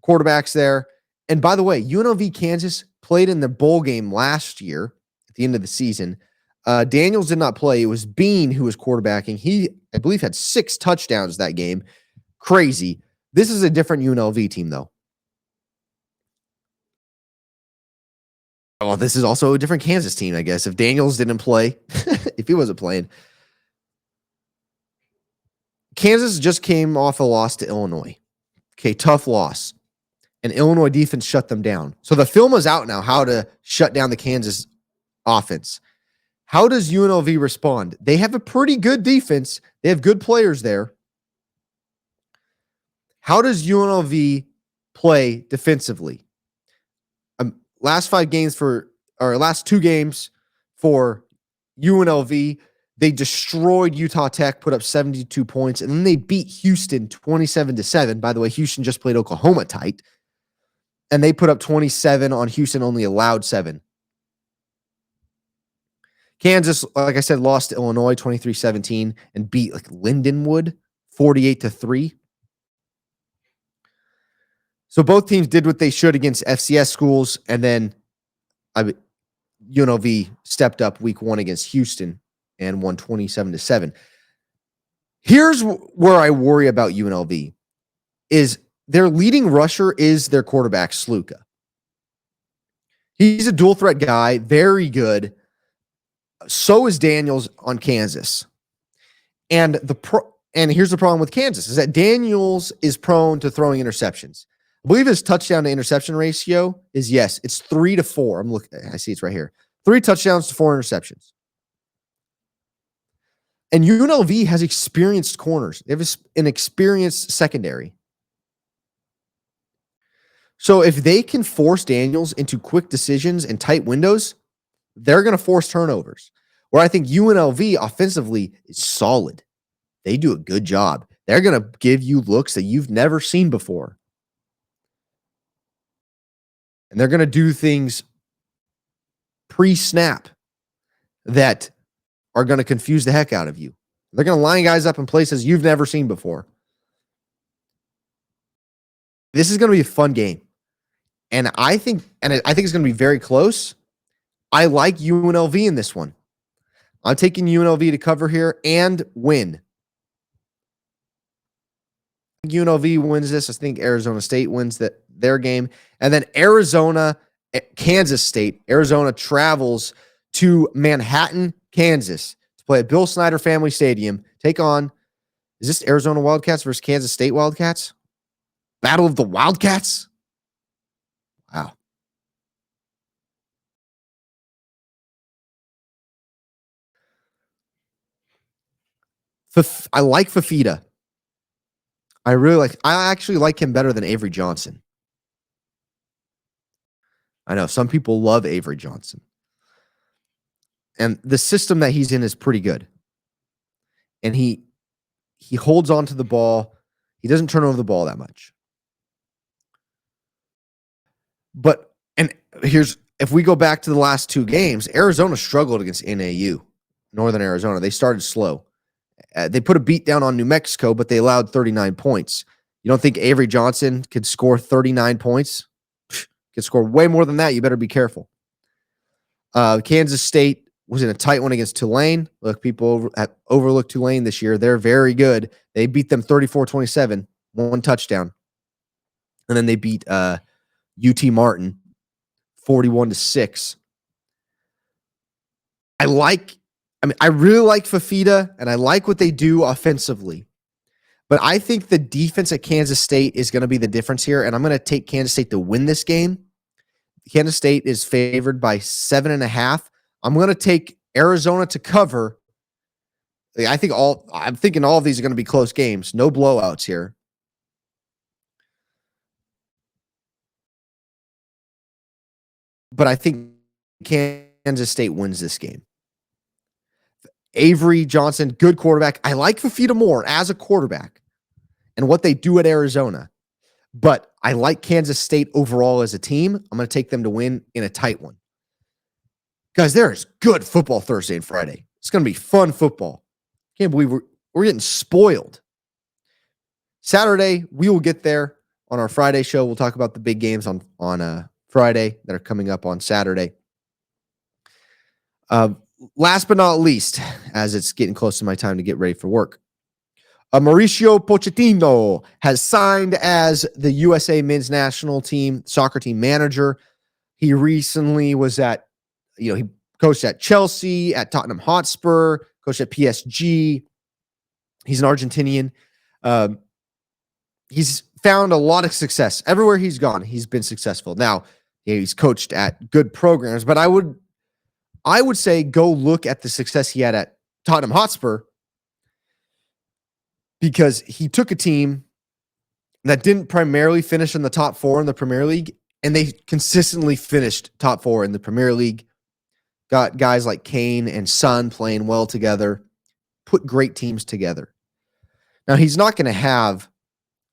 quarterbacks there. And by the way, UNLV, Kansas played in the bowl game last year at the end of the season. Daniels did not play. It was Bean who was quarterbacking. He, I believe, had 6 touchdowns that game. Crazy. This is a different UNLV team, though. Well, this is also a different Kansas team, I guess. If Daniels didn't play, if he wasn't playing. Kansas just came off a loss to Illinois. Okay, tough loss. And Illinois defense shut them down. So the film is out now, how to shut down the Kansas offense. How does UNLV respond? They have a pretty good defense. They have good players there. How does UNLV play defensively? Last 2 games for UNLV, they destroyed Utah Tech, put up 72 points, and then they beat Houston 27-7. By the way, Houston just played Oklahoma tight, and they put up 27 on Houston, only allowed 7. Kansas, like I said, lost to Illinois 23-17 and beat Lindenwood 48-3. So both teams did what they should against FCS schools, and then UNLV stepped up week 1 against Houston and won 27-7. Here's where I worry about UNLV is their leading rusher is their quarterback, Sluka. He's a dual threat guy, very good. So is Daniels on Kansas. And here's the problem with Kansas is that Daniels is prone to throwing interceptions. I believe his touchdown to interception ratio is, yes, it's 3-4. I see it's right here. 3 touchdowns to 4 interceptions. And UNLV has experienced corners. They have an experienced secondary. So if they can force Daniels into quick decisions and tight windows, they're going to force turnovers. Where I think UNLV offensively is solid. They do a good job. They're going to give you looks that you've never seen before. And they're going to do things pre-snap that are going to confuse the heck out of you. They're going to line guys up in places you've never seen before. This is going to be a fun game. And I think it's going to be very close. I like UNLV in this one. I'm taking UNLV to cover here and win. UNLV wins this. I think Arizona State wins their game. And then Kansas State. Arizona travels to Manhattan, Kansas to play at Bill Snyder Family Stadium. Take on, is this Arizona Wildcats versus Kansas State Wildcats? Battle of the Wildcats? Wow. I like Fafita. I actually like him better than Avery Johnson. I know some people love Avery Johnson. And the system that he's in is pretty good. And he holds on to the ball. He doesn't turn over the ball that much. If we go back to the last 2 games, Arizona struggled against NAU, Northern Arizona. They started slow. They put a beat down on New Mexico, but they allowed 39 points. You don't think Avery Johnson could score 39 points? Could score way more than that. You better be careful. Kansas State was in a tight one against Tulane. Look, people overlooked Tulane this year. They're very good. They beat them 34-27, 1 touchdown. And then they beat UT Martin 41-6. I really like Fafita, and I like what they do offensively. But I think the defense at Kansas State is going to be the difference here, and I'm going to take Kansas State to win this game. Kansas State is favored by 7.5. I'm going to take Arizona to cover, I'm thinking all of these are going to be close games. No blowouts here. But I think Kansas State wins this game. Avery Johnson, good quarterback. I like Fafita more as a quarterback and what they do at Arizona. But I like Kansas State overall as a team. I'm going to take them to win in a tight one. Guys, there is good football Thursday and Friday. It's going to be fun football. Can't believe we're getting spoiled. Saturday, we will get there on our Friday show. We'll talk about the big games on Friday that are coming up on Saturday. Last but not least, as it's getting close to my time to get ready for work, Mauricio Pochettino has signed as the USA men's national team soccer team manager. He recently was he coached at Chelsea, at Tottenham Hotspur, coached at PSG. He's an Argentinian. He's found a lot of success. Everywhere he's gone, he's been successful. Now, he's coached at good programs, but I would say go look at the success he had at Tottenham Hotspur, because he took a team that didn't primarily finish in the top 4 in the Premier League, and they consistently finished top 4 in the Premier League. Got guys like Kane and Son playing well together, put great teams together. Now, he's not going to have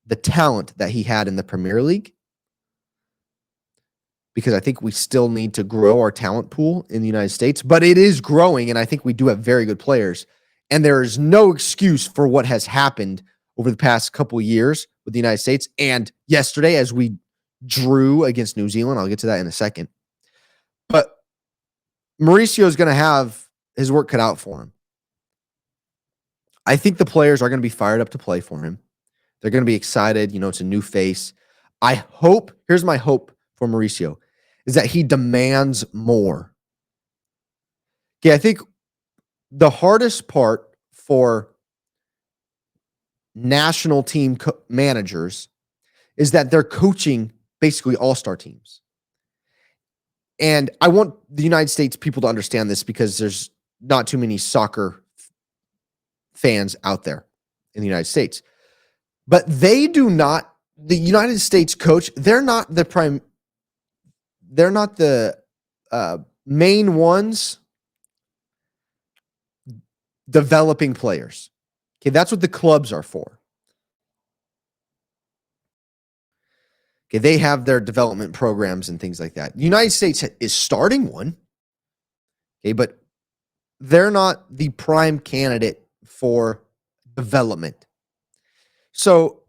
the talent that he had in the Premier League, because I think we still need to grow our talent pool in the United States, but it is growing, and I think we do have very good players. And there is no excuse for what has happened over the past couple of years with the United States. And yesterday, as we drew against New Zealand, I'll get to that in a second. But Mauricio is going to have his work cut out for him. I think the players are going to be fired up to play for him. They're going to be excited. It's a new face. Here's my hope for Mauricio, is that he demands more. Okay, I think the hardest part for national team managers is that they're coaching basically all-star teams. And I want the United States people to understand this, because there's not too many soccer fans out there in the United States. But the United States coach, they're not the main ones developing players. Okay, that's what the clubs are for. Okay, they have their development programs and things like that. The United States is starting one. Okay, but they're not the prime candidate for development. So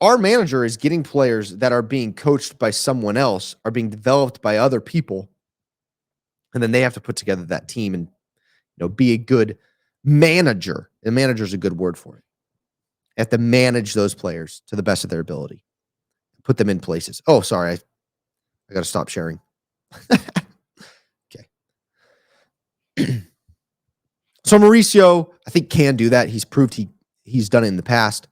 our manager is getting players that are being coached by someone else, are being developed by other people, and then they have to put together that team and be a good manager. The manager is a good word for it. They have to manage those players to the best of their ability, put them in places. Oh, sorry, I got to stop sharing. Okay. So Mauricio, I think, can do that. He's proved he's done it in the past.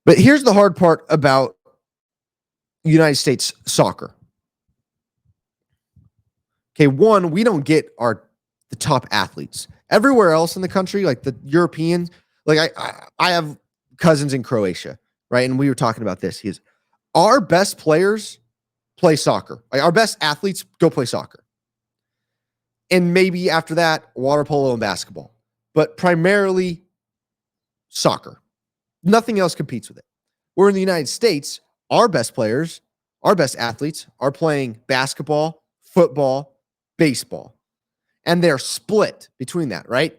But here's the hard part about United States soccer. Okay, one, we don't get the top athletes. Everywhere else in the country, like the Europeans, like I have cousins in Croatia, right? And we were talking about this. Our best players play soccer. Like, our best athletes go play soccer. And maybe after that, water polo and basketball. But primarily soccer. Nothing else competes with it. We're in the United States, our best players, our best athletes are playing basketball, football, baseball. And they're split between that, right?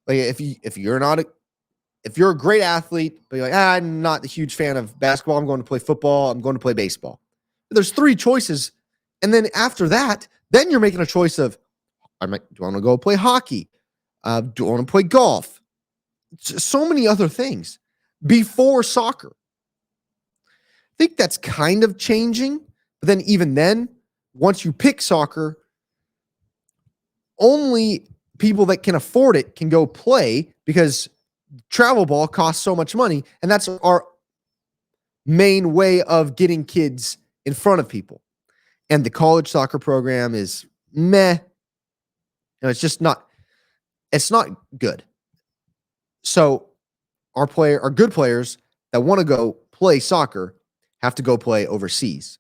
Like if you're a great athlete, but you're like, I'm not a huge fan of basketball, I'm going to play football, I'm going to play baseball. There's 3 choices. And then after that, then you're making a choice of, do I want to go play hockey? Do I want to play golf? So many other things before soccer. I think that's kind of changing. But then even then, once you pick soccer, only people that can afford it can go play, because travel ball costs so much money. And that's our main way of getting kids in front of people. And the college soccer program is meh. it's just not. It's not good. So our good players that want to go play soccer have to go play overseas,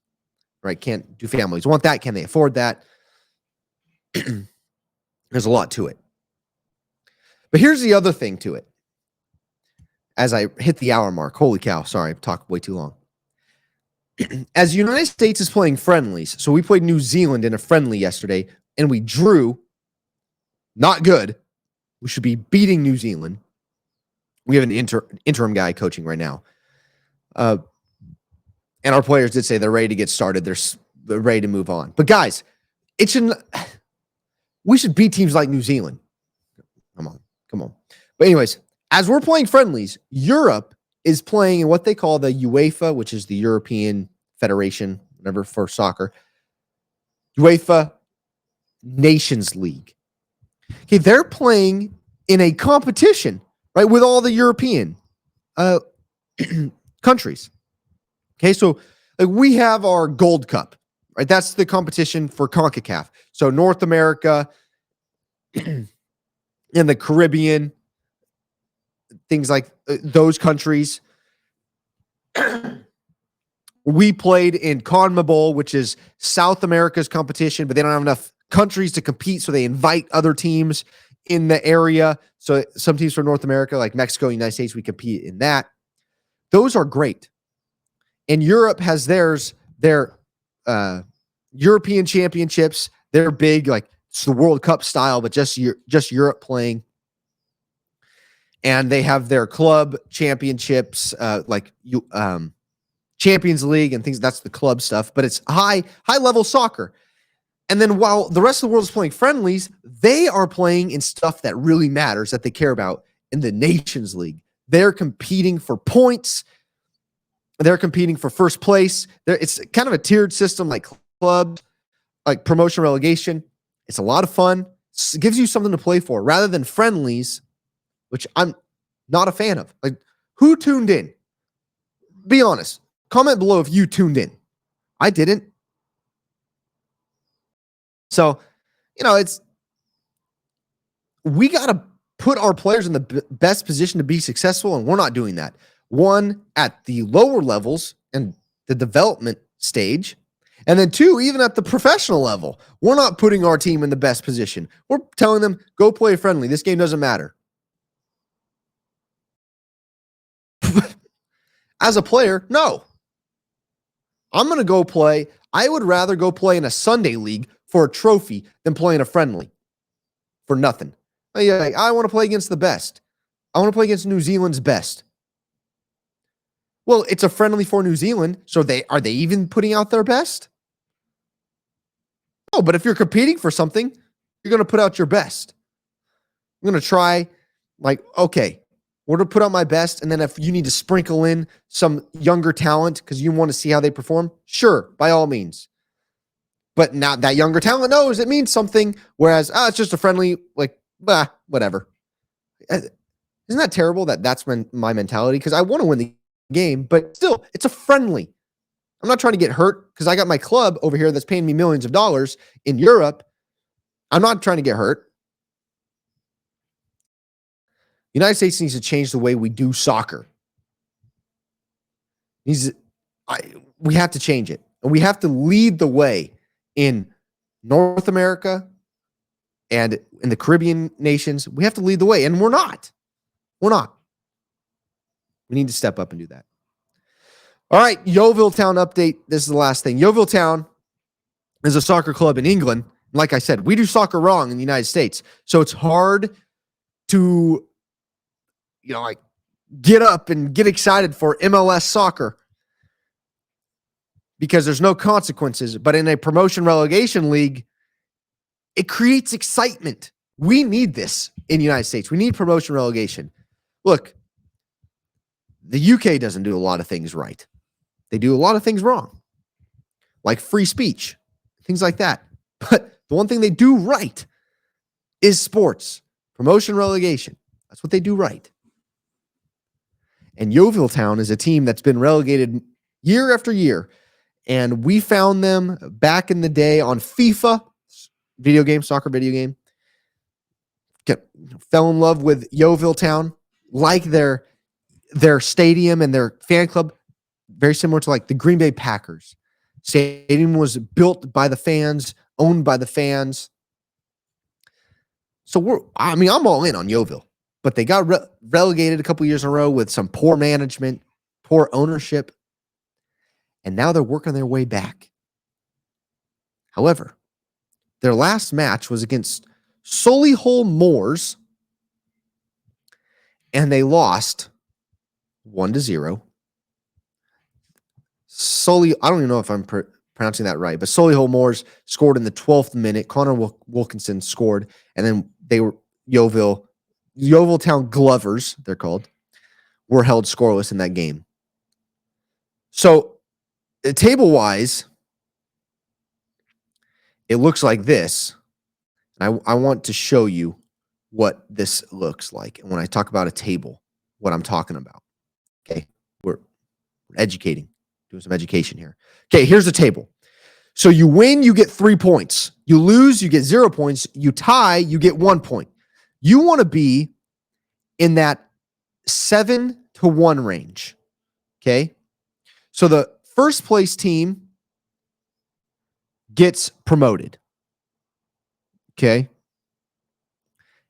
right? Can't do families want that? Can they afford that? There's a lot to it. But here's the other thing to it. As I hit the hour mark, holy cow, sorry, I've talked way too long. As the United States is playing friendlies, so we played New Zealand in a friendly yesterday, and we drew. Not good. We should be beating New Zealand. We have an interim guy coaching right now. And our players did say they're ready to get started. They're ready to move on. But guys, we should beat teams like New Zealand. Come on. But anyways, as we're playing friendlies, Europe is playing in what they call the UEFA, which is the European Federation, whatever, for soccer. UEFA Nations League. Okay, they're playing in a competition, right, with all the European countries. Okay, so like we have our Gold Cup, right? That's the competition for CONCACAF. So North America and the Caribbean, things like those countries. We played in CONMEBOL, which is South America's competition, but they don't have enough countries to compete, so they invite other teams in the area. So some teams from North America, like Mexico, United States, we compete in that. Those are great. And Europe has their European championships. They're big, like it's the World Cup style, but just Europe playing. And they have their club championships, Champions League and things. That's the club stuff, but it's high level soccer. And then while the rest of the world is playing friendlies, they are playing in stuff that really matters, that they care about in the Nations League. They're competing for points. They're competing for first place. It's kind of a tiered system like clubs, like promotion, relegation. It's a lot of fun. It gives you something to play for rather than friendlies, which I'm not a fan of. Like, who tuned in? Be honest. Comment below if you tuned in. I didn't. So, we got to put our players in the best position to be successful, and we're not doing that. One, at the lower levels and the development stage, and then two, even at the professional level, we're not putting our team in the best position. We're telling them, go play friendly. This game doesn't matter. As a player, no. I'm going to go play. I would rather go play in a Sunday league for a trophy than play in a friendly for nothing. I want to play against the best. I want to play against New Zealand's best. Well, it's a friendly for New Zealand, so are they even putting out their best? No, but if you're competing for something, you're going to put out your best. I'm going to try, okay, we're going to put out my best, and then if you need to sprinkle in some younger talent because you want to see how they perform, sure, by all means. But now that younger talent knows it means something, whereas it's just a friendly, whatever. Isn't that terrible that's my mentality? Because I want to win the game, but still, it's a friendly. I'm not trying to get hurt because I got my club over here that's paying me millions of dollars in Europe. I'm not trying to get hurt. The United States needs to change the way we do soccer. We have to change it. And we have to lead the way in North America and in the Caribbean nations. We have to lead the way, and we're not. We're not. We need to step up and do that. All right, Yeovil Town update. This is the last thing. Yeovil Town is a soccer club in England. Like I said, we do soccer wrong in the United States. So it's hard to, get up and get excited for MLS soccer because there's no consequences. But in a promotion relegation league, it creates excitement. We need this in the United States. We need promotion relegation. Look, the UK doesn't do a lot of things right. They do a lot of things wrong, like free speech, things like that. But the one thing they do right is sports, promotion, relegation. That's what they do right. And Yeovil Town is a team that's been relegated year after year. And we found them back in the day on FIFA, soccer video game. fell in love with Yeovil town, like their stadium and their fan club, very similar to like the Green Bay Packers. Stadium was built by the fans, owned by the fans. So I'm all in on Yeovil, but they got relegated a couple years in a row with some poor management, poor ownership, and now they're working their way back. However, their last match was against Solihull Moors, and they lost 1-0. I don't even know if I'm pronouncing that right, but Solihull Moors scored in the 12th minute. Connor Wilkinson scored, and then Yeovil Town Glovers, they're called, were held scoreless in that game. So, table-wise, it looks like this. I want to show you what this looks like. And when I talk about a table, what I'm talking about. Okay, we're educating, doing some education here. Okay, here's the table. So you win, you get 3 points. You lose, you get 0 points. You tie, you get 1 point. You want to be in that 7-1 range. Okay, so the first place team gets promoted. Okay.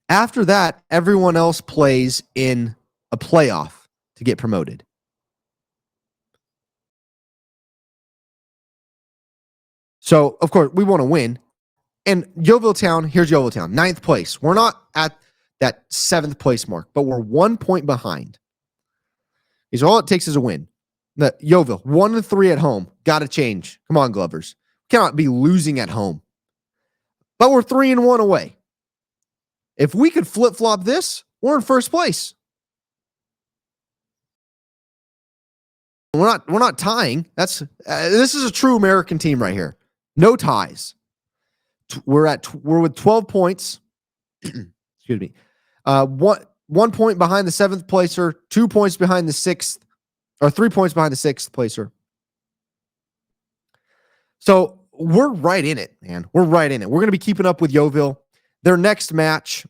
After that, everyone else plays in a playoff to get promoted. So, of course, we want to win. And Yeovil Town, here's Yeovil Town, 9th place. We're not at that 7th place mark, but we're 1 point behind. So all it takes is a win. The Yeovil, 1-3 at home. Got to change. Come on, Glovers. Cannot be losing at home. But we're 3-1 away. If we could flip-flop this, we're in first place. We're not tying. This is a true American team right here. No ties. We're with 12 points. Excuse me. 1 point behind the 7th placer, 2 points behind the 6th, or 3 points behind the 6th placer. So we're right in it, man. We're right in it. We're going to be keeping up with Yeovil. Their next match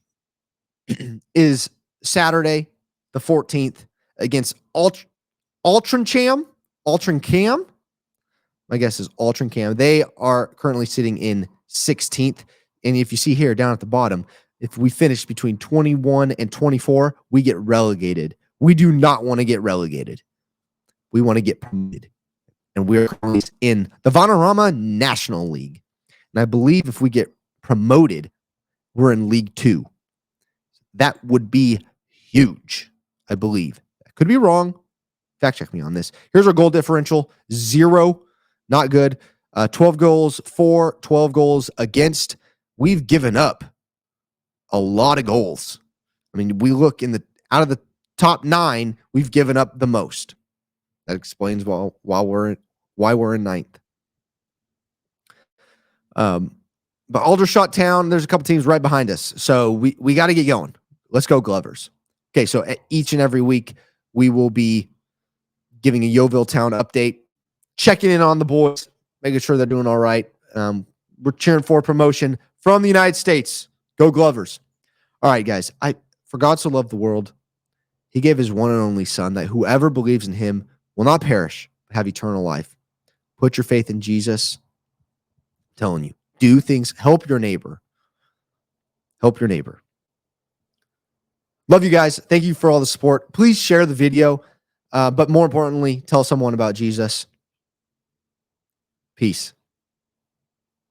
is Saturday, the 14th, against Altrincham. My guess is Altrincham. They are currently sitting in 16th. And if you see here down at the bottom, if we finish between 21 and 24, we get relegated. We do not want to get relegated. We want to get promoted. And we're currently in the Vanarama National League. And I believe if we get promoted, we're in League 2. That would be huge, I believe. I could be wrong. Fact check me on this. Here's our goal differential. 0. Not good. 12 goals for, 12 goals against. We've given up a lot of goals. I mean, we look out of the top 9, we've given up the most. That explains why we're in 9th. But Aldershot Town, there's a couple teams right behind us. So we got to get going. Let's go, Glovers. Okay, so each and every week, we will be giving a Yeovil Town update, checking in on the boys, making sure they're doing all right. We're cheering for promotion from the United States. Go Glovers. All right, guys. For God so loved the world, he gave his one and only son, that whoever believes in him will not perish, but have eternal life. Put your faith in Jesus. I'm telling you, do things. Help your neighbor. Help your neighbor. Love you guys. Thank you for all the support. Please share the video. But more importantly, tell someone about Jesus. Peace.